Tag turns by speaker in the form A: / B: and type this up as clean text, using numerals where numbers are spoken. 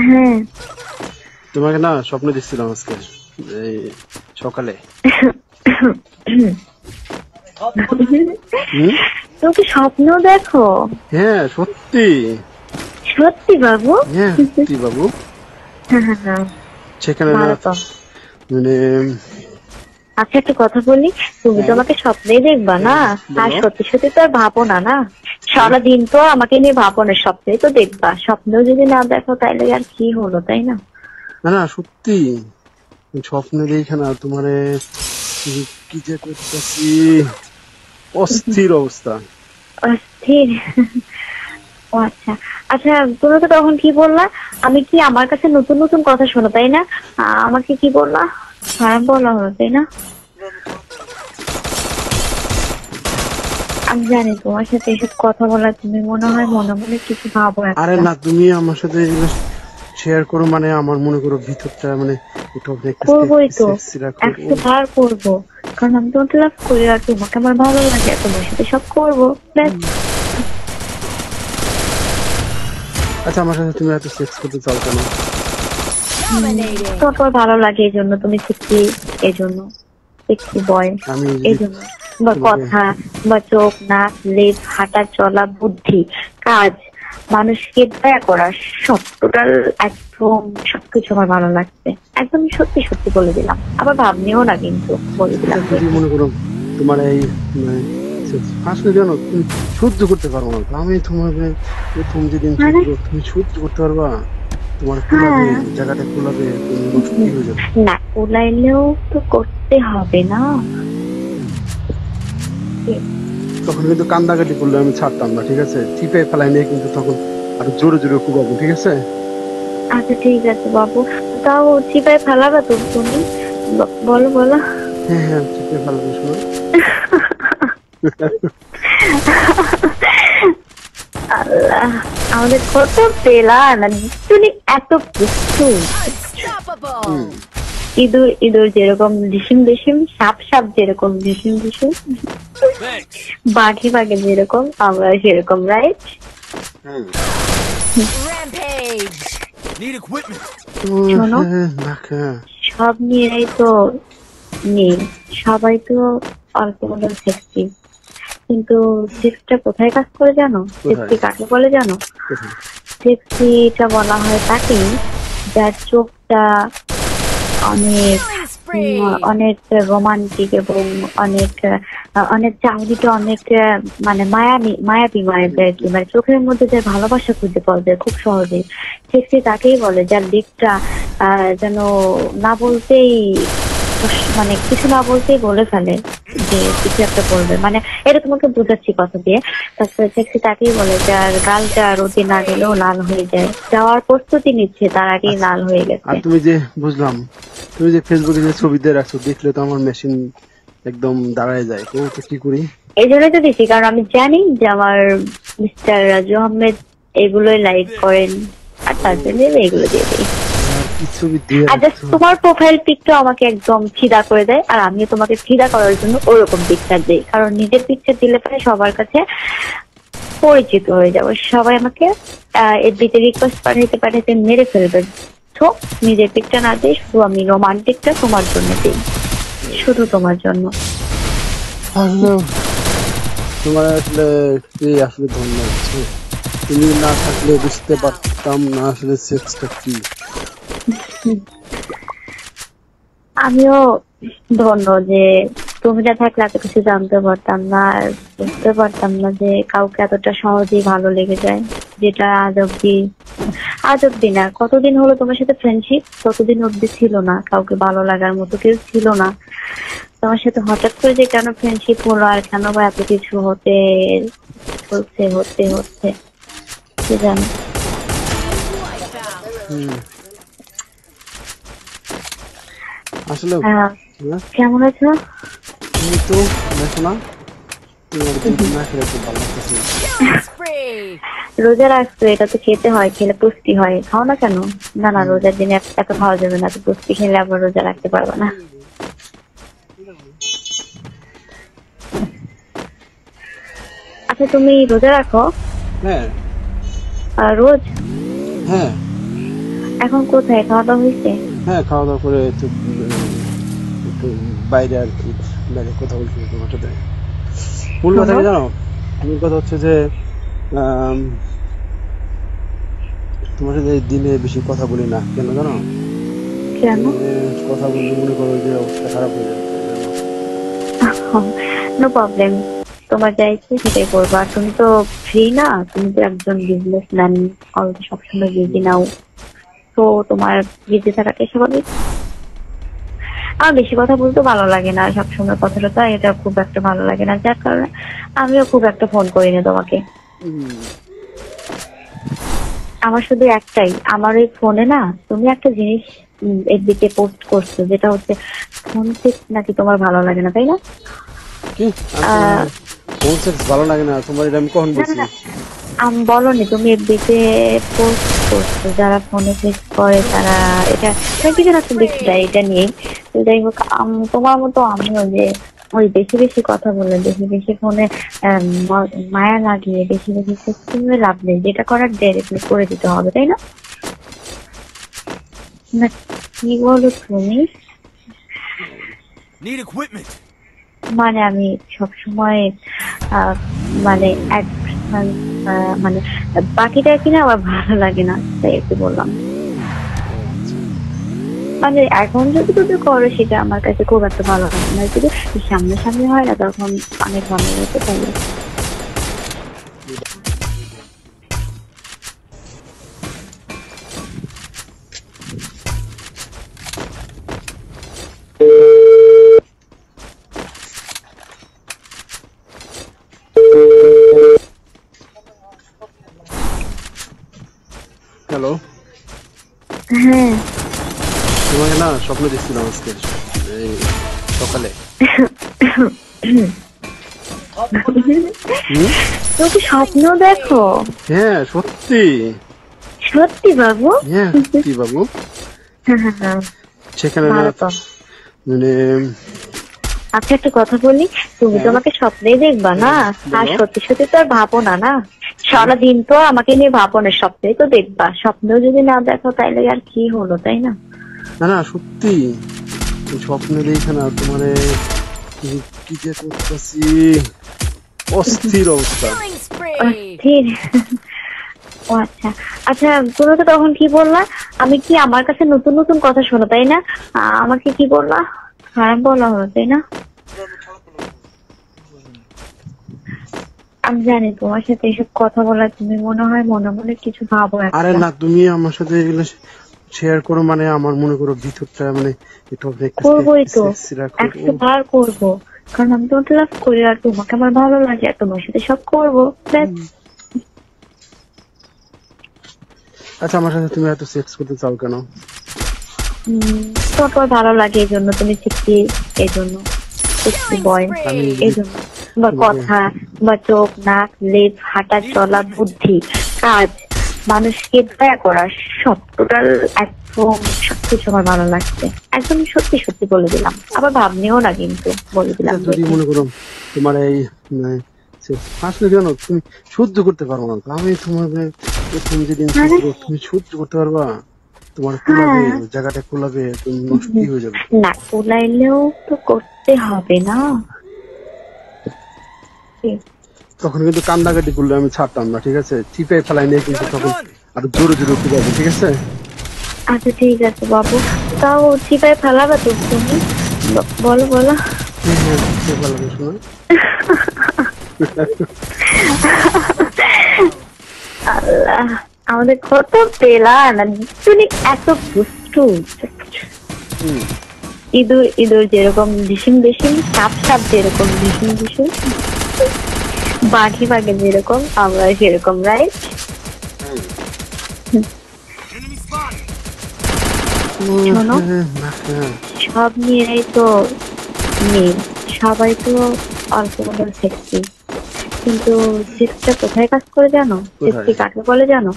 A: হ্যাঁ
B: তোমাকে না স্বপ্ন দেখছিলাম আজকে এই সকালে।
A: তুমি কি স্বপ্ন দেখো?
B: হ্যাঁ সত্যি
A: সত্যি বাবু?
B: হ্যাঁ সত্যি বাবু। সেখানে না
A: ভালো তো।
B: মানে
A: আচ্ছা একটা কথা বলি, তুমি তো আমাকে স্বপ্নেই দেখবা না, আর সত্যি সত্যি তো আর ভাবো না না, সারাদিন তো আমাকে নিয়ে ভাবো না, স্বপ্নেই তো দেখবা। স্বপ্নেও যদি না দেখো তাহলে আর কি হলো, তাই না?
B: না না সত্যি স্বপ্নে দেখে না তোমারে কি যে করতেছি, অস্থির অবস্থা।
A: অস্থির? ও আচ্ছা আচ্ছা, তুমি তো তখন কি বললা? আমি কি আমার কাছে নতুন নতুন কথা শোনো তাই না? আমাকে কি বললা? খারাপ বলা হলো তাই না? আমি জানি তোমার সাথে এসব কথা বলা তুমি মনে হয় মনে মনে কিছু ভাবো।
B: আরে না তুমি আমার সাথে এগুলো শেয়ার করো মানে আমার মনে করো ভিতরটা মানে
A: করবোই তো, 100 বার করবো, কারণ আমি তোমাকে লাভ করি আর তোমাকে আমার ভালো লাগে, তোমার সাথে সব করবো।
B: আচ্ছা আমার সাথে তুমি এত সেক্স করতে চাও কেন?
A: তোমার ভালো লাগে এই জন্য, তুমি সেক্সি এই জন্য, সেক্সি বয় এই জন্য, বা কথা বা চোখ নাক লেজ হাঁটা চলা বুদ্ধি কাজ মানুষকে দয়া করা সব টোটাল একদম সবকিছু আমার ভালো লাগছে। একদম সত্যি সত্যি বলে দিলাম, আবার ভাবনিও না কিন্তু বলে দিলাম।
B: মনে করো তোমার এই আসলে জানো তুমি সহ্য করতে পারবো না, আমি তোমাকে প্রথম যেদিন তুমি সহ্য করতে পারবা? তোমার কুলাবে জায়গাটা কুলাবে, তুমি নষ্ট হয়ে যাবে।
A: না কুলাইলেও তো করতে হবে না।
B: তখন কিন্তু কান্দাকাটি করলে আমি ছাড়তাম না, ঠিক আছে? চিপে ফেলাই নিয়ে কিন্তু তখন আরো জোরে জোরে কুবাবো, ঠিক আছে?
A: আচ্ছা ঠিক আছে বাবু, তাও চিপায় ফেলাবে তো তুমি? বলো বলো।
B: হ্যাঁ হ্যাঁ চিপে ফেলাবো শোনো।
A: আল্লাহ, আমাদের কত পেলা না তুমি, এত কিছু। ইঁদুর ইঁদুর যেরকম ডিসিম ডিসিম, সাপ সাপ যেরকম ডিসিম ডিসিম, বাঘে বাঘে যেরকম আমরা সেরকম, রাইট? শোনো, সব মেয়েরাই তো নেই, সবাই তো অল্প হলেও সেক্সি, কিন্তু সেক্সটা কোথায় কাজ করে জানো? সেক্সি কাকে বলে জানো? সেক্সিটা বলা হয় তাকে যার চোখটা অনেক অনেক রোমান্টিক এবং অনেক অনেক চাহনিটা অনেক মানে মায়াবী আর কি, মানে চোখের মধ্যে যে ভালোবাসা খুঁজে পাওয়া যায় খুব সহজে, সেক্সি তাকেই বলে যার দিকটা যেন না বলতেই, মানে কিছু না বলতেই বলে ফেলে যে কিছু একটা বলবে, মানে এটা তোমাকে বোঝাচ্ছি কথা দিয়ে। তারপরে সেক্সি তাকেই বলে যার গালটা রোদে না গেলেও লাল হয়ে যায়, যাওয়ার প্রস্তুতি নিচ্ছে তার আগেই লাল হয়ে গেছে।
B: আর তুমি যে বুঝলাম তুমি যে ফেসবুকে যে ছবি দিয়ে রাখছো, দেখলে তো আমার মেশিন একদম দাঁড়ায় যায়, তো কি করি? এই
A: জন্যই তো দিচ্ছি, কারণ আমি জানি যে আমার মিস্টার রাজু আহমেদ এগুলোই লাইক করেন, আর তার জন্য এগুলো দিয়ে দিই। তোমার প্রোফাইল পিকটা আমাকে একদম ফিদা করে দেয়, আর আমিও তোমাকে ফিদা করার জন্য ওরকম পিকচার দিই, কারণ নিজের পিকচার দিলে পরে সবার কাছে পরিচিত হয়ে যাবো, সবাই আমাকে এফবিতে রিকোয়েস্ট পাঠাইতে মেরে ফেলবে। তো নিজের পিকটা না দিই, শুধু আমি রোমান্টিকটা তোমার জন্য দিই, শুধু তোমার জন্য।
B: তোমার আসলে আসলে ধন্যবাদ, তুমি না থাকলে বুঝতে পারতাম না আসলে সেক্সটা কি।
A: আমিও ধন্য যে তুমি না থাকলে এত কিছু জানতে পারতাম না, আর বুঝতে পারতাম না যে কাউকে এতটা সহজেই ভালো লেগে যায়, যেটা আজ অব্দি না, কতদিন হলো তোমার সাথে ফ্রেন্ডশিপ, ততদিন অব্দি ছিল না কাউকে ভালো লাগার মতো কেউ ছিল না। তোমার সাথে হঠাৎ করে যে কেন ফ্রেন্ডশিপ হলো, আর কেন বা এত কিছু হতে কি জানো?
B: আসলে
A: কেমন আছো?
B: তো দেখো না
A: রোজা রাখছো, এটা তো খেতে হয়, খেলে পুষ্টি হয়, খাও না কেন? না না রোজার দিনে এত খাওয়া যাবে না, তো পুষ্টি খেলে আবার রোজা রাখতে পারবে না। আচ্ছা তুমি রোজা রাখো?
B: হ্যাঁ।
A: রোজ?
B: হ্যাঁ।
A: এখন কোথায় খাওয়া দাওয়া হয়েছে?
B: হ্যাঁ, খাওয়া দাওয়া করে একটু বাইরে আর কি, বাইরে কথা বলছি তোমার সাথে। মূল কথা কি জানো? মূল কথা হচ্ছে যে আম, তোমার সাথে দিনে বেশি কথা বলি না, কেন জানো?
A: কেন?
B: কথা বললে মনে করো যে অবস্থা খারাপ হয়ে যাবে।
A: নো প্রবলেম, তোমার যা ইচ্ছে সেটাই করবো। আর তুমি তো ফ্রি না, তুমি তো একজন বিজনেসম্যান, অলরেডি সবসময় বিজি নাও, তো তোমার বিজি থাকাটাই স্বাভাবিক। আমার বেশি কথা বলতে ভালো লাগে না, সবসময় কথাটা এটা খুব একটা ভালো লাগে না, যার কারণে আমিও খুব একটা ফোন করি না তোমাকে। আমার শুধু একটাই, আমার ওই ফোনে না তুমি একটা জিনিস এফবিতে পোস্ট করছো, যেটা হচ্ছে ফোন সেক্স নাকি তোমার ভালো লাগে না, তাই না?
B: কি ফোন সেক্স ভালো লাগে না তোমার? এটা আমি কখন বলছি?
A: বলনি, তুমি এফবিতে পোস্ট করছো যারা ফোনে সেক্স করে তারা এটা কি যেন একটা দেখছি এটা নিয়ে। তো যাই হোক, তোমার মতো আমিও যে ওই বেশি বেশি কথা বলে, বেশি বেশি ফোনে মায়া লাগিয়ে বেশি বেশি সেক্স করে লাভ নেই, যেটা করার ডাইরেক্টলি করে দিতে হবে, তাই না? না, কি বলো তুমি? মানে আমি সবসময় মানে মানে বাকিটা কিনা আমার ভালো লাগে না, তাই একটু বললাম। মানে এখন যদি তুমি করো সেটা আমার কাছে খুব একটা ভালো লাগে না, যদি সামনাসামনি হয় না তখন অনেক ভালো লাগে, তাই।
B: হ্যালো,
A: হ্যাঁ,
B: তোমাকে না স্বপ্ন দেখছিলাম আজকে এই সকালে।
A: তুমি স্বপ্ন দেখো?
B: হ্যাঁ সত্যি।
A: সত্যি বাবু?
B: হ্যাঁ সত্যি বাবু। সেখানে না
A: ভালো তো।
B: মানে
A: আচ্ছা, একটা কথা বলি, তুমি তো আমাকে স্বপ্নেই দেখবা না, আর সত্যি সত্যি তো আর ভাবো না না, সারাদিন তো আমাকে নিয়ে ভাবো না, স্বপ্নেই তো দেখবা। স্বপ্নেও যদি না দেখো তাইলে আর কি হলো, তাই না?
B: না না সত্যি স্বপ্নে দেখে না তোমার কি যে করতেছি, অস্থির অবস্থা।
A: অস্থির? ও আচ্ছা আচ্ছা, তুমি তো তখন কি বললা? আমি কি আমার কাছে নতুন নতুন কথা শোনো, তাই না? আমাকে কি বললা? খারাপ বলা হলো, তাই না? আমি জানি তোমার সাথে এসব কথা বলা তুমি মনে হয় মনে মনে কিছু ভাবো।
B: আরে না, তুমি আমার সাথে এগুলো শেয়ার করো মানে আমার মনে করো ভিতরটা মানে একটু
A: করবোই তো, 100 বার করবো, কারণ আমি তোমাকে লাভ করি আর তোমাকে আমার ভালো লাগে, আর তোমার সাথে সব করবো।
B: আচ্ছা, আমার সাথে তুমি এত সেক্স করতে চাও কেন?
A: তোমার ভালো লাগে এই জন্য, তুমি শিখছি এই জন্য, শিখছি বয় এই জন্য। তোমার কথা, তোমার চোখ, নাক, লেজ, হাঁটা চলা, বুদ্ধি, কাজ, মানুষকে দয়া করা, সব টোটাল একদম সবকিছু আমার ভালো লাগছে। একদম সত্যি সত্যি বলে দিলাম, আবার ভাবনিও না কিন্তু, বলে দিলাম।
B: যদি মনে করো তোমার এই আসলে কেন তুমি সহ্য করতে পারবো না, আমি তোমাকে প্রথম যেদিন তুমি সহ্য করতে পারবা? তোমার কোলাবে, জায়গাটা কোলাবে, তুমি নষ্ট হয়ে যাবে।
A: না কোলাইলেও তো করতে হবে না,
B: তখন কিন্তু কান্দাকাটি করলে আমি ছাড়তাম না, ঠিক আছে? চিপাই ফেলাই নিয়ে কিন্তু তখন আর জোরে জোরে উঠে যাবে, ঠিক আছে?
A: আচ্ছা ঠিক আছে বাবু, তাও চিপায় ফেলাবে তো তুমি? বলো বলো।
B: হ্যাঁ চিপাই ফেলাবে, শোনো।
A: আল্লাহ, আমাদের কত পেলা না তুমি, এত দুষ্টু। ইঁদুর ইঁদুর যেরকম ডিসিম ডিসিম, সাপ সাপ যেরকম ডিসিম ডিসিম, বাঘে বাঘে যেরকম, আমরা সেরকম, রাইট? শোনো, সব মেয়েরাই তো মেয়ে, সবাই তো অল্প বড় সেক্সি, কিন্তু সেক্সটা কোথায় কাজ করে জানো? সেক্সি কাকে বলে জানো?